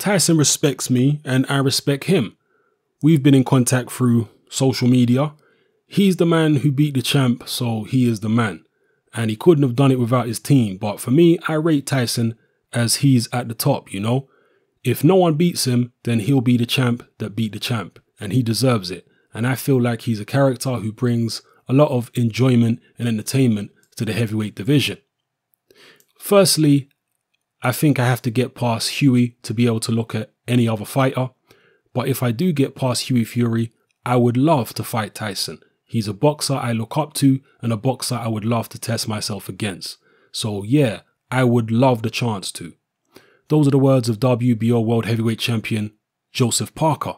Tyson respects me and I respect him. We've been in contact through social media. He's the man who beat the champ, so he is the man. And he couldn't have done it without his team. But for me, I rate Tyson as he's at the top, you know. If no one beats him, then he'll be the champ that beat the champ. And he deserves it. And I feel like he's a character who brings a lot of enjoyment and entertainment to the heavyweight division. Firstly, I think I have to get past Hughie to be able to look at any other fighter. But if I do get past Hughie Fury, I would love to fight Tyson. He's a boxer I look up to and a boxer I would love to test myself against. So yeah, I would love the chance to. Those are the words of WBO World Heavyweight Champion Joseph Parker.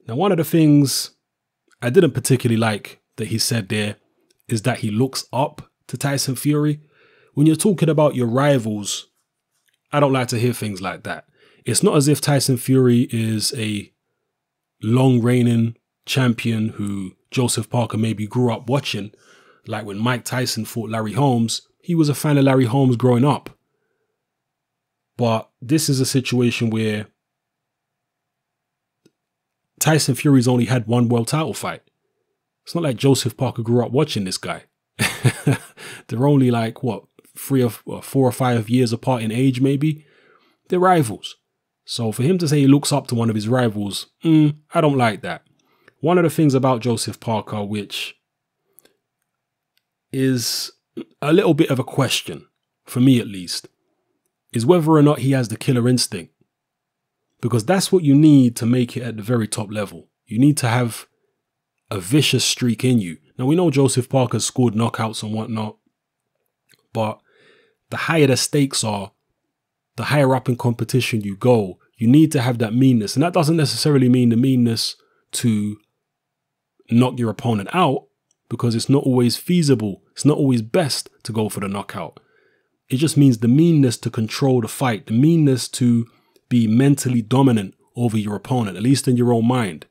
Now, one of the things I didn't particularly like that he said there is that he looks up to Tyson Fury. When you're talking about your rivals, I don't like to hear things like that. It's not as if Tyson Fury is a long reigning champion who Joseph Parker maybe grew up watching. Like when Mike Tyson fought Larry Holmes, he was a fan of Larry Holmes growing up. But this is a situation where Tyson Fury's only had one world title fight. It's not like Joseph Parker grew up watching this guy. They're only like, what, 4 or 5 years apart in age, maybe? They're rivals. So for him to say he looks up to one of his rivals, I don't like that. One of the things about Joseph Parker, which is a little bit of a question, for me at least, is whether or not he has the killer instinct. Because that's what you need to make it at the very top level. You need to have a vicious streak in you. Now, we know Joseph Parker's scored knockouts and whatnot, but the higher the stakes are, the higher up in competition you go, you need to have that meanness. And that doesn't necessarily mean the meanness to knock your opponent out, because it's not always feasible. It's not always best to go for the knockout. It just means the meanness to control the fight, the meanness to be mentally dominant over your opponent, at least in your own mind.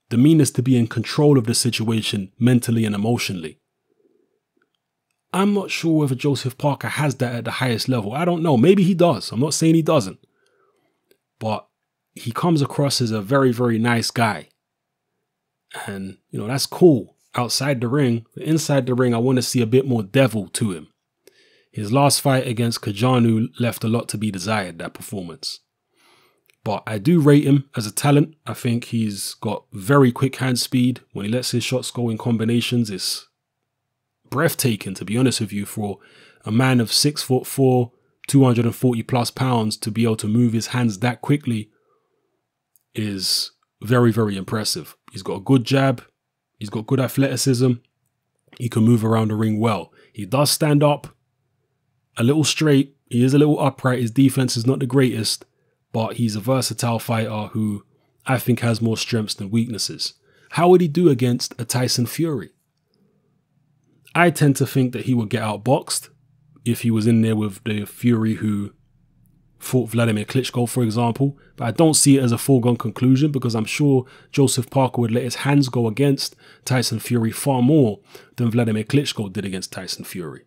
The meanness to be in control of the situation mentally and emotionally. I'm not sure whether Joseph Parker has that at the highest level. I don't know. Maybe he does. I'm not saying he doesn't. But he comes across as a very, very nice guy. And, you know, that's cool outside the ring. But inside the ring, I want to see a bit more devil to him. His last fight against Kajanu left a lot to be desired, that performance. But I do rate him as a talent. I think he's got very quick hand speed. When he lets his shots go in combinations, it's breathtaking, to be honest with you, for a man of 6'4", 240 plus pounds to be able to move his hands that quickly is very, very impressive. He's got a good jab. He's got good athleticism. He can move around the ring well. He does stand up a little straight. He is a little upright. His defense is not the greatest, but he's a versatile fighter who I think has more strengths than weaknesses. How would he do against a Tyson Fury? I tend to think that he would get outboxed if he was in there with the Fury who fought Vladimir Klitschko, for example. But I don't see it as a foregone conclusion, because I'm sure Joseph Parker would let his hands go against Tyson Fury far more than Vladimir Klitschko did against Tyson Fury.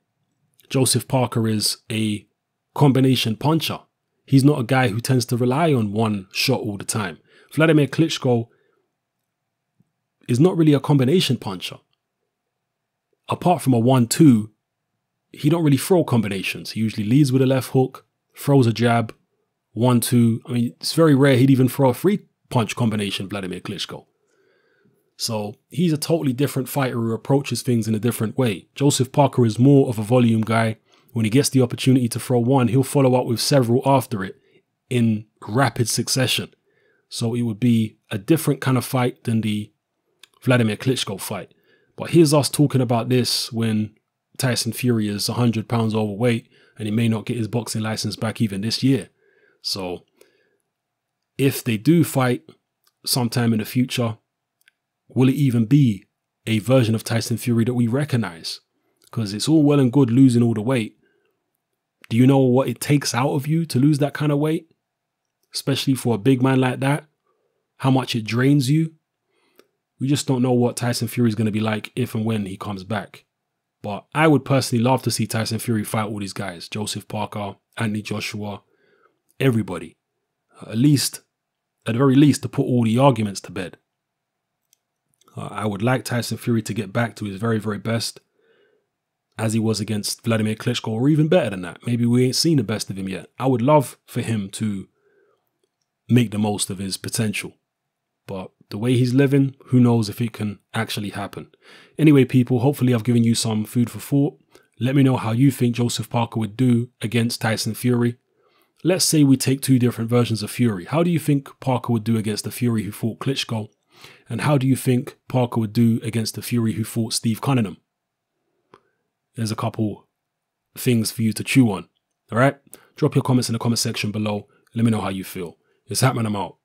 Joseph Parker is a combination puncher. He's not a guy who tends to rely on one shot all the time. Vladimir Klitschko is not really a combination puncher. Apart from a 1-2, he don't really throw combinations. He usually leads with a left hook, throws a jab, 1-2. I mean, it's very rare he'd even throw a 3-punch combination, Vladimir Klitschko. So he's a totally different fighter who approaches things in a different way. Joseph Parker is more of a volume guy. When he gets the opportunity to throw one, he'll follow up with several after it in rapid succession. So it would be a different kind of fight than the Vladimir Klitschko fight. But here's us talking about this when Tyson Fury is 100 pounds overweight and he may not get his boxing license back even this year. So if they do fight sometime in the future, will it even be a version of Tyson Fury that we recognize? Because it's all well and good losing all the weight. Do you know what it takes out of you to lose that kind of weight? Especially for a big man like that? How much it drains you? We just don't know what Tyson Fury is going to be like if and when he comes back. But I would personally love to see Tyson Fury fight all these guys. Joseph Parker, Anthony Joshua, everybody. at the very least, to put all the arguments to bed. I would like Tyson Fury to get back to his very, very best, as he was against Vladimir Klitschko, or even better than that. Maybe we ain't seen the best of him yet. I would love for him to make the most of his potential. But the way he's living, who knows if it can actually happen. Anyway, people, hopefully I've given you some food for thought. Let me know how you think Joseph Parker would do against Tyson Fury. Let's say we take two different versions of Fury. How do you think Parker would do against the Fury who fought Klitschko? And how do you think Parker would do against the Fury who fought Steve Cunningham? There's a couple things for you to chew on. All right? Drop your comments in the comment section below. Let me know how you feel. It's happening. I'm out.